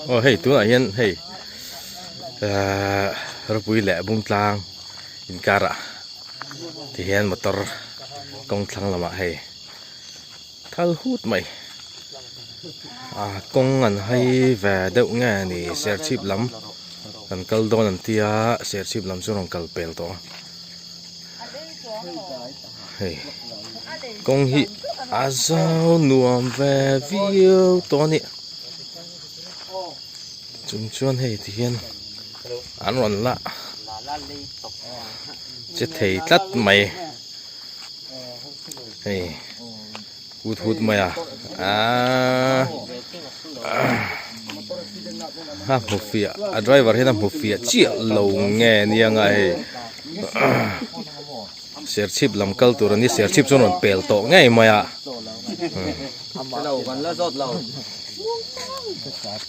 ô hey tu này hiền hey rồi bùi lẹ bung tlang in cara thì hiền motor công thăng là mà hey thal hút mày công anh hay về đậu nghe thì xe chip lắm anh câu đo anh tia xe chip lắm xuống câu bèl to hey công hi azao nuông về view to nè chúng chuan hey thì hiền ăn rồi lạ chết thầy tắt mày hey hút hút mày ha một phía driver hiện là một phía chia lầu nghe ni ngay share chip làm câu tụi này share chip cho nó bèl to ngay mày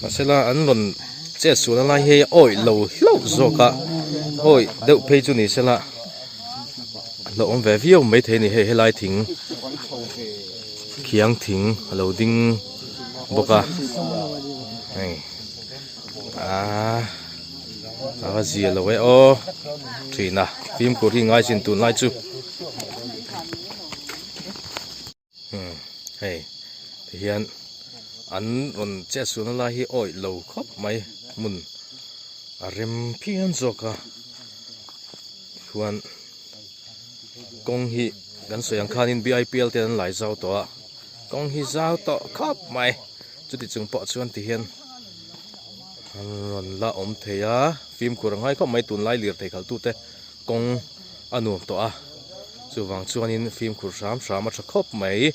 sẽ là anh luôn chết xuống là hay ôi lầu lâu rồi cả ôi đậu pay cho này sẽ là lầu ông về view mấy thế này hay lại thỉnh khiang thỉnh lầu đinh bốc này gì là vậy ô thủy nè phim của thì ngay trên tuần lại chú hey thì hiện anh còn chết xuống là hi oi lâu khóc mày mun rem phiền rồi cả chuan công hi gan soyang khanin BIPL ten lại giao to công hi giao to khóc mày chú thì chung bỏ chuan thì hiện rồi là om thầy phim của hai khóc mày tuần lại liệt thầy khảo tu te công anu to chú vàng chuan in phim của sám mà khóc mày